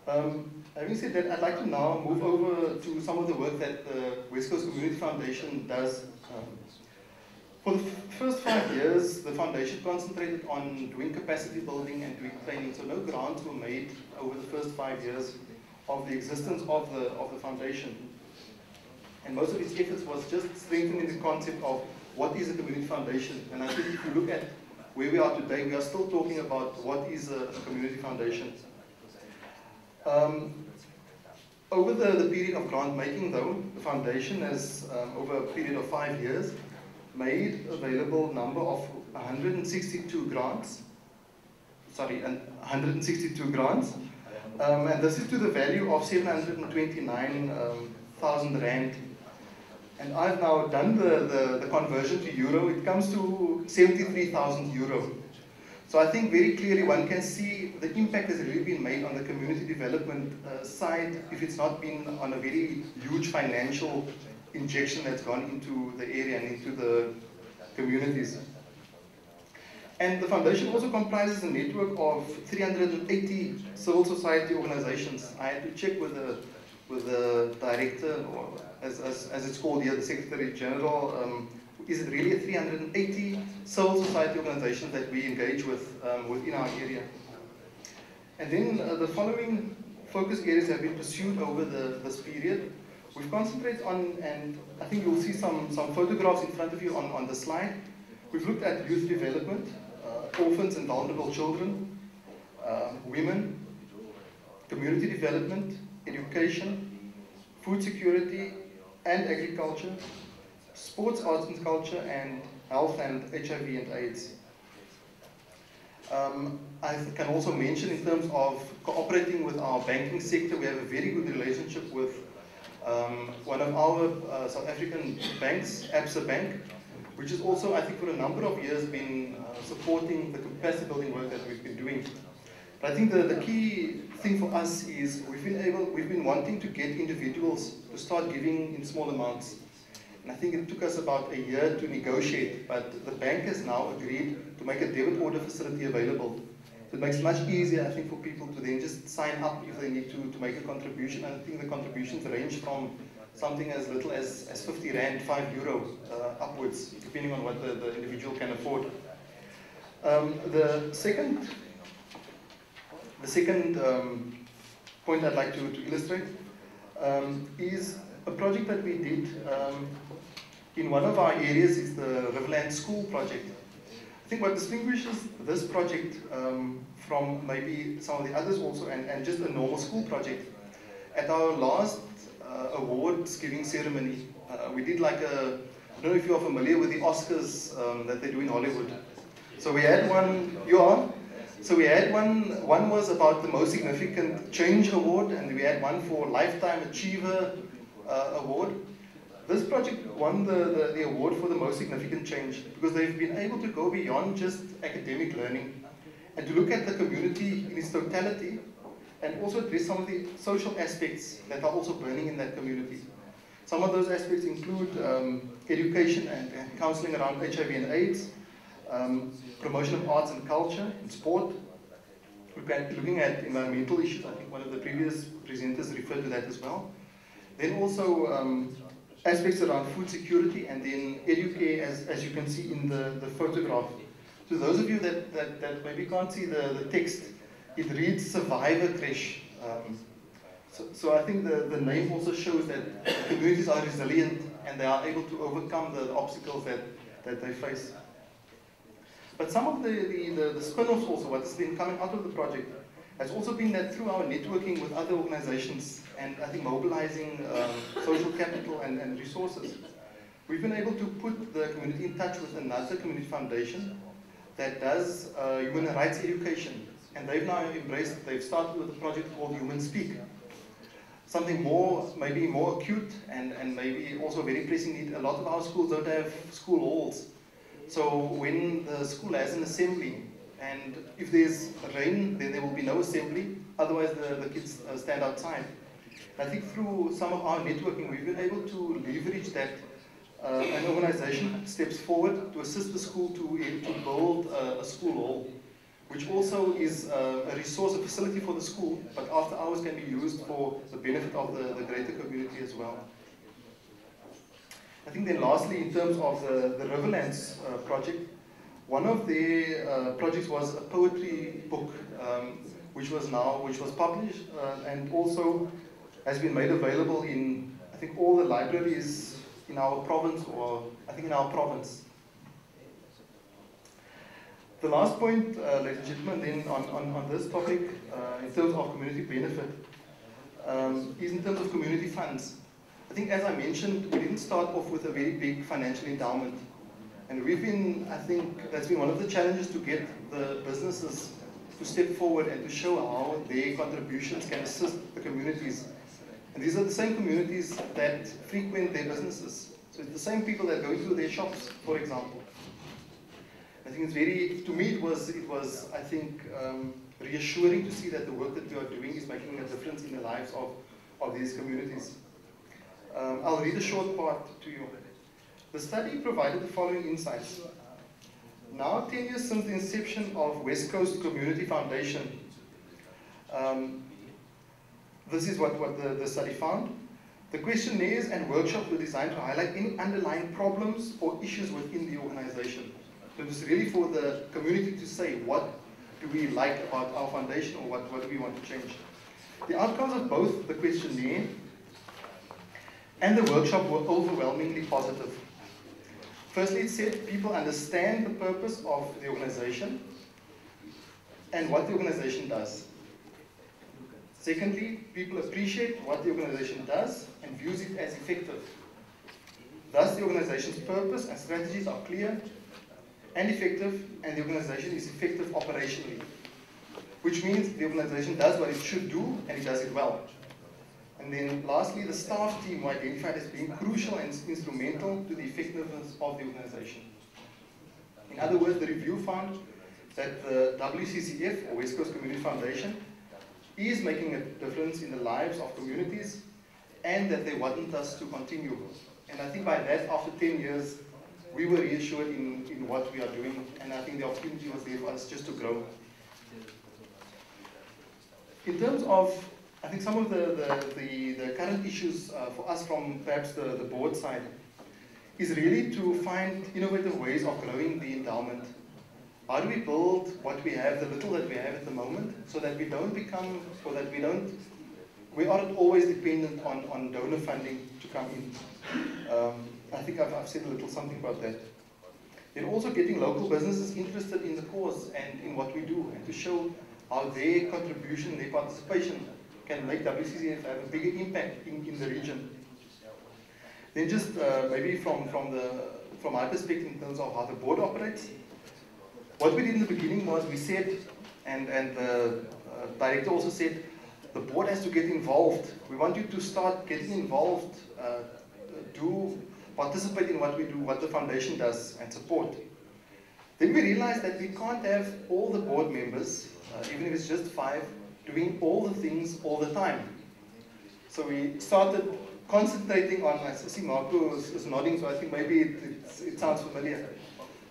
Having said that, I'd like to now move over to some of the work that the West Coast Community Foundation does. For the first 5 years, the foundation concentrated on doing capacity building and doing training, so no grants were made over the first 5 years of the existence of the foundation. And most of its efforts was just strengthening the concept of what is a community foundation. And I think if you look at where we are today, we are still talking about what is a community foundation. Over the period of grant making, though, the foundation has, over a period of 5 years, made available a number of 162 grants. Sorry, 162 grants. And this is to the value of 729,000 Rand. And I've now done the conversion to euro. It comes to 73,000 euro. So I think very clearly one can see the impact has really been made on the community development side, if it's not been on a very huge financial injection that's gone into the area and into the communities. And the foundation also comprises a network of 380 civil society organizations. I had to check with the director, or as it's called here, the Secretary General. Is it really 380 civil society organizations that we engage with within our area? And then the following focus areas have been pursued over this period. We've concentrated on, and I think you'll see some photographs in front of you on the slide. We've looked at youth development, orphans and vulnerable children, women, community development, education, food security and agriculture, sports, arts and culture, and health and HIV and AIDS. I can also mention in terms of cooperating with our banking sector, we have a very good relationship with one of our South African banks, Absa Bank, which is also, I think, for a number of years been supporting the capacity building work that we've been doing. But I think the key thing for us is we've been wanting to get individuals to start giving in small amounts. And I think it took us about a year to negotiate, but the bank has now agreed to make a debit order facility available. So it makes it much easier, I think, for people to then just sign up if they need to make a contribution. And I think the contributions range from something as little as 50 Rand, 5 euro upwards, depending on what the individual can afford. The second point I'd like to illustrate is a project that we did in one of our areas is the Riverland School project. I think what distinguishes this project from maybe some of the others also, and just a normal school project, at our last awards giving ceremony, we did like I don't know if you are familiar with the Oscars that they do in Hollywood. So we had one, So we had one was about the most significant change award, and we had one for Lifetime Achiever award. This project won the award for the most significant change because they've been able to go beyond just academic learning and to look at the community in its totality and also address some of the social aspects that are also burning in that community. Some of those aspects include education and counseling around HIV and AIDS, promotion of arts and culture and sport. We're looking at environmental issues. I think one of the previous presenters referred to that as well. Then also aspects around food security, and then educare, as you can see in the photograph. To those of you that maybe can't see the text, it reads Survivor Creche. So I think the name also shows that communities are resilient and they are able to overcome the obstacles that they face. But some of the spin-offs also, what's been coming out of the project, has also been that through our networking with other organizations and I think mobilizing social capital and resources, we've been able to put the community in touch with another community foundation that does human rights education. And they've now embraced, they've started with a project called Human Speak. Something more, maybe more acute and maybe also very pressing need. A lot of our schools don't have school halls. So when the school has an assembly, and if there's rain, then there will be no assembly, otherwise the kids stand outside. I think through some of our networking, we've been able to leverage that. An organization steps forward to assist the school to build a school hall. which also is a resource, a facility for the school, but after hours can be used for the benefit of the greater community as well. I think then lastly, in terms of the Riverlands project, one of the projects was a poetry book, which was published and also has been made available in, I think, all the libraries in our province, or I think in our province. The last point, ladies and gentlemen, then on this topic, in terms of community benefit, is in terms of community funds. I think, as I mentioned, we didn't start off with a very big financial endowment. And we've been, I think, that's been one of the challenges to get the businesses to step forward and to show how their contributions can assist the communities. And these are the same communities that frequent their businesses. So it's the same people that go into their shops, for example. I think it's very, to me it was I think, reassuring to see that the work that we are doing is making a difference in the lives of these communities. I'll read a short part to you. The study provided the following insights. Now 10 years since the inception of West Coast Community Foundation, this is what the study found. The questionnaires and workshops were designed to highlight any underlying problems or issues within the organization. So it was really for the community to say, what do we like about our foundation, or what do we want to change? The outcomes of both the questionnaire and the workshop were overwhelmingly positive. Firstly, it said people understand the purpose of the organization and what the organization does. Secondly, people appreciate what the organization does and views it as effective. Thus, the organization's purpose and strategies are clear and effective, and the organization is effective operationally, which means the organization does what it should do and it does it well. And then lastly, the staff team were identified as being crucial and instrumental to the effectiveness of the organization. In other words, the review found that the WCCF, or West Coast Community Foundation, is making a difference in the lives of communities, and that they want us to continue. And I think by that, after 10 years, we were reassured in what we are doing, and I think the opportunity was there for us just to grow. In terms of, I think some of the current issues for us from perhaps the board side is really to find innovative ways of growing the endowment. How do we build what we have, the little that we have at the moment, so that we don't become, or that we aren't always dependent on donor funding to come in. I think I've said a little something about that. Then also getting local businesses interested in the cause and in what we do, and to show how their contribution, their participation can make WCCF have a bigger impact in the region. Then just maybe from my perspective in terms of how the board operates, what we did in the beginning was we said, and the director also said, the board has to get involved. We want you to start getting involved, participate in what we do, what the foundation does, and support. Then we realized that we can't have all the board members, even if it's just 5, doing all the things all the time. So we started concentrating on, I see Marco is nodding, so I think maybe it sounds familiar.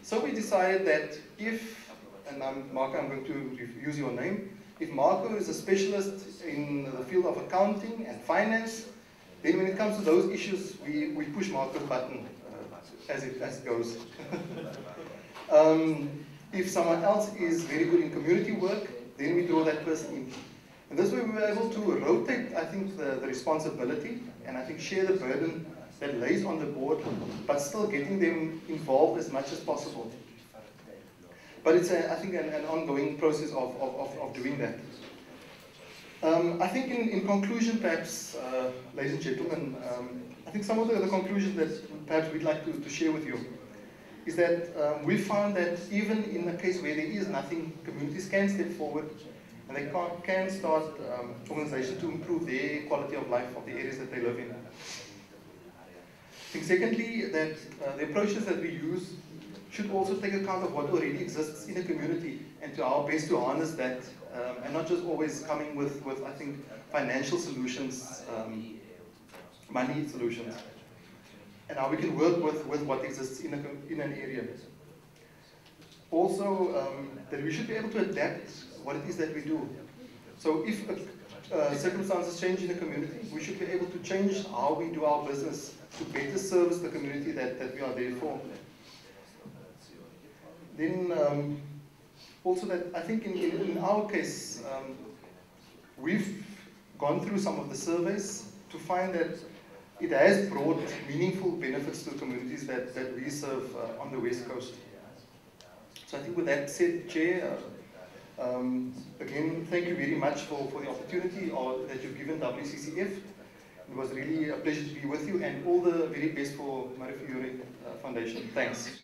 So we decided that if, and Marco, I'm going to use your name, if Marco is a specialist in the field of accounting and finance, then when it comes to those issues, we push Marco's button as it goes. If someone else is very good in community work, then we draw that person in. And this way we were able to rotate, I think, the responsibility, and I think share the burden that lays on the board, but still getting them involved as much as possible. But it's, I think, an ongoing process of doing that. I think in conclusion, perhaps, ladies and gentlemen, I think some of the conclusions that perhaps we'd like to share with you is that we found that even in a case where there is nothing, communities can step forward and they can start organizations to improve their quality of life of the areas that they live in. I think secondly, that the approaches that we use should also take account of what already exists in a community and to our best to harness that and not just always coming with I think, financial solutions, money solutions, and how we can work with what exists in an area. also that we should be able to adapt what it is that we do. So if circumstances change in the community, we should be able to change how we do our business to better service the community that we are there for. Then also that I think in our case, we've gone through some of the surveys to find that it has brought meaningful benefits to communities that we serve on the West Coast. So I think with that said, Chair, again, thank you very much for the opportunity that you've given WCCF. It was really a pleasure to be with you, and all the very best for Mirafiori Foundation. Thanks.